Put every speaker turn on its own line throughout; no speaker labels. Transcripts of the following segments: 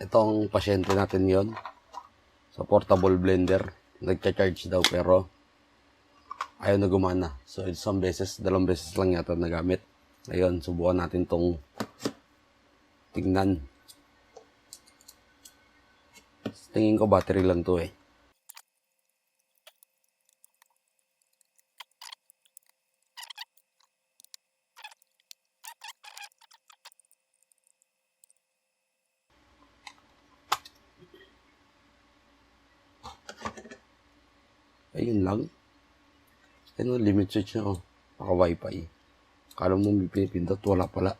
Itong pasyente natin yon sa portable blender. Nagcha-charge daw pero ayaw na gumana. So, isang beses, dalawang beses lang yata nagamit. Ngayon, subukan natin tong tingnan. Tingin ko battery lang to eh. Ayun lang. Ano, limit switch na oh. Naka wifi. Kala mo may pinipindot, wala pala.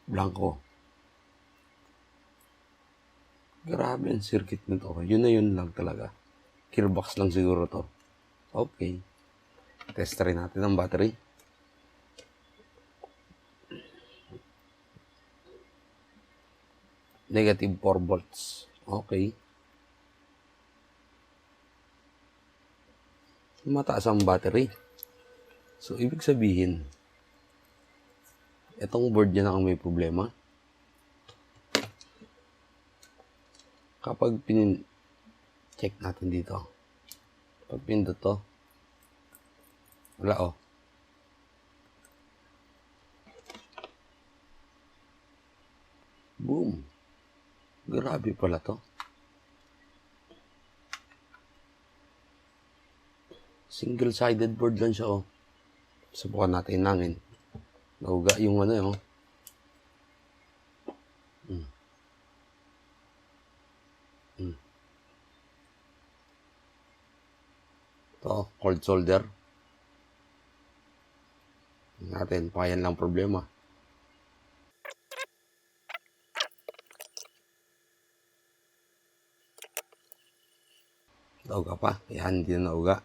Blanco. Grabe ang circuit nito. Yun na yun lang talaga. Gearbox lang siguro to. Okay. Test rin natin ang battery. Negative 4 volts. Okay. Mataas ang battery. So, ibig sabihin, itong board niya na ang may problema. Kapag check natin dito. Pag pindot to, wala oh. Boom. Grabe pala to. Single-sided board lang siya oh. Subukan natin nangin. Nauga yung ano yun. Ito, cold solder. Natin, payan lang problema. Nauga pa. Yan, hindi na nauga.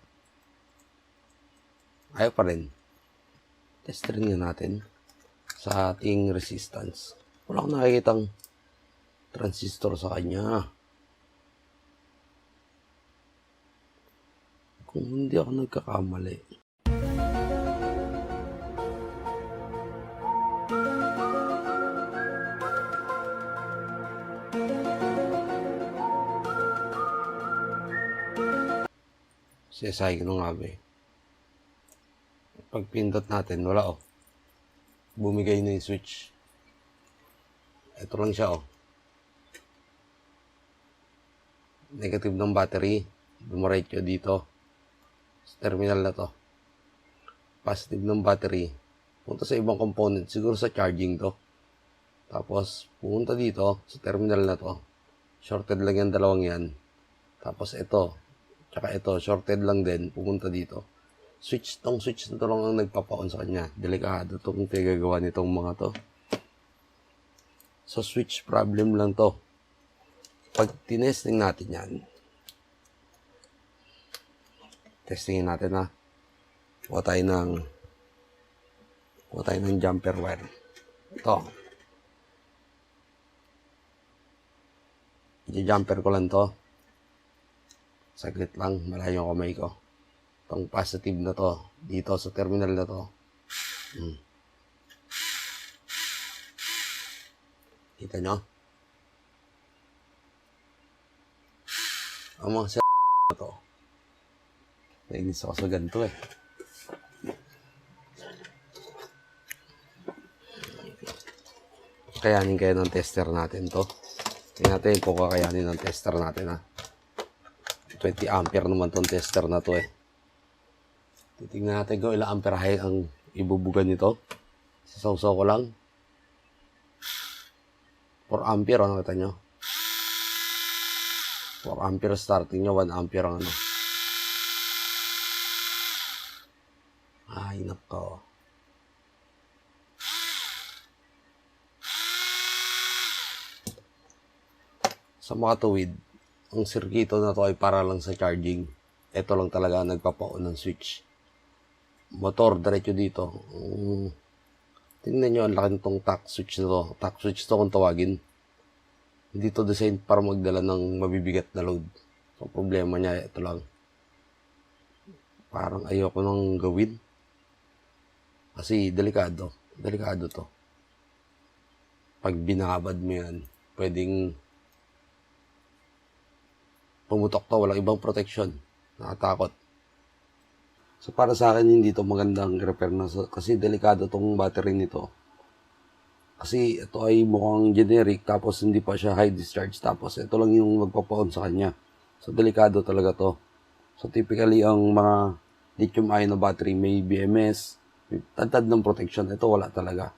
Ayaw pa rin. Test rin nga natin sa ating resistance. Wala akong nakikitang transistor sa kanya. Kung hindi ako nagkakamali. CSI ko nga ba eh. Pag pindot natin, wala oh. Bumigay na yung switch. Ito lang siya oh. Negative ng battery. Dumiretso dito. Sa terminal na to. Positive ng battery. Punta sa ibang component. Siguro sa charging to. Tapos, pumunta dito sa terminal na to. Shorted lang yung dalawang yan. Tapos ito. Tsaka ito. Shorted lang din. Pumunta dito. Tong switch na to lang ang nagpapaon sa kanya. Delikado itong pinagagawa nitong mga to. So, switch problem lang to. Pag tinesting natin yan, testingin natin ha. Kuha tayo ng jumper wire. Ito. I-jumper ko lang to. Saglit lang, malayo yung kamay ko. Itong positive na to, dito sa terminal na to. Kita nyo? Ang mga na to. Nainis ako sa ganito eh. Kayanin kaya ng tester natin to. Tingnan natin kung kakayanin ng tester natin ha. 20 ampere naman tong tester na to eh. Titingnan natin kung ilang ampere ang ibubugan nito. Sasaw-saw ko lang. 4 ampere ano kita nyo? 4 ampere starting nyo, 1 ampere ang ano. Ay, nako. Sa mga tuwid, ang sirkito na to ay para lang sa charging. Ito lang talaga nagpapaon ng switch. Motor, diretso dito. Tingnan nyo, ang laki nitong tack switch na to. Tack switch to kung tawagin. Hindi to design para magdala ng mabibigat na load. So, problema niya, ito lang. Parang ayoko nang gawin. Kasi delikado. Delikado to. Pag binabad mo yan, pwedeng pumutok to, walang ibang protection. Nakatakot. So para sa akin, hindi to magandang repair na kasi delikado tong battery nito. Kasi ito ay mukhang generic, tapos hindi pa siya high discharge, tapos ito lang yung magpapaon sa kanya. So delikado talaga to. So typically ang mga lithium ion na battery may BMS, may tad ng protection. Ito wala talaga.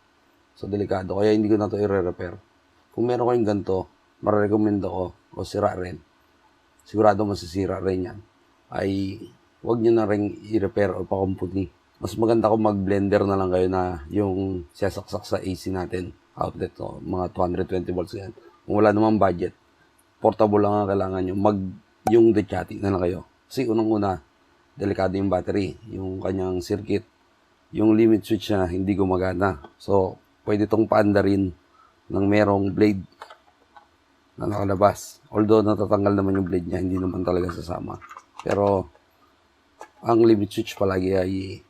So delikado, kaya hindi ko na to i-repair. Kung meron kayong ganito, marecommend ako o sira rin. Sigurado masisira rin yan. Ay huwag nyo na rin i-repair o pa-company. Mas maganda kung mag-blender na lang kayo na yung sasaksak sa AC natin. Outlet to, mga 220 volts yan. Kung wala namang budget, portable lang ang kailangan nyo. Yung Ducati na lang kayo. Kasi unang-una, delikado yung battery. Yung kanyang circuit, yung limit switch na hindi gumagana. So, pwede itong paanda rin ng merong blade na nakalabas. Although natatanggal naman yung blade niya, hindi naman talaga sasama. Pero, ang limit switch palagi ay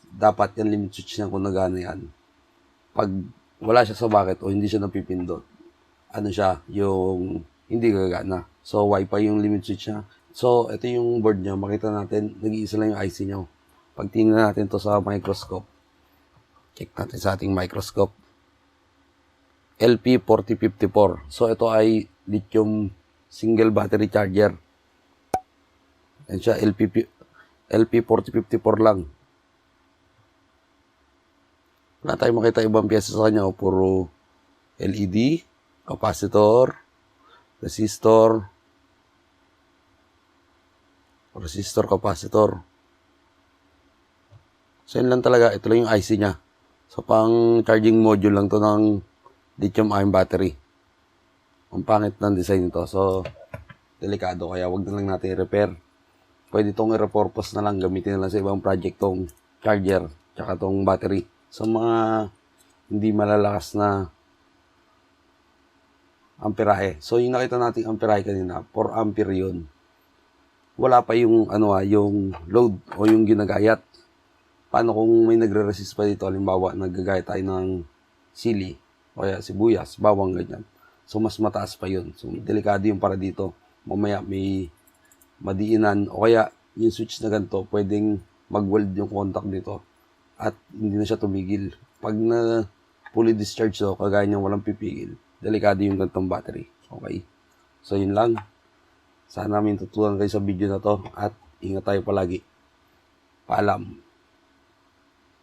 dapat yung limit switch niya kung nagana yan. Pag wala siya sa bucket o hindi siya napipindot, ano siya, yung hindi gagana. So, wifi yung limit switch niya. So, ito yung board niya. Makita natin, nag-iisa lang yung IC niya. Pag tingnan natin to sa microscope, check natin sa ating microscope. LP4054. So, ito ay lithium single battery charger. Yan siya, LP4054 lang. Wala tayong makita ibang pyesa sa kanya. Puro LED, capacitor, resistor, capacitor. So, yun lang talaga. Ito lang yung IC niya. So, pang charging module lang to ng lithium-ion battery. Ang pangit ng design nito. So, delikado. Kaya wag na lang natin i-repair. Pwede itong i-repurpose na lang. Gamitin na lang sa ibang project tong charger tsaka tong battery. So, mga hindi malalakas na amperahe. So, yung nakita nating amperahe kanina, 4 ampere yun. Wala pa yung, yung load o yung ginagayat. Paano kung may nagre-resist pa dito? Halimbawa, naggagayat tayo ng sili o kaya sibuyas, bawang, ganyan. So, mas mataas pa yun. So, delikado yung para dito. Mamaya may madiinan o kaya yung switch na ganito, pwedeng mag-weld yung contact dito at hindi na siya tumigil. Pag na fully discharged to, kagaya niyang walang pipigil, delikado yung gantong battery. Okay. So, yun lang. Sana namin tutunan kayo sa video na to at ingat tayo palagi. Paalam.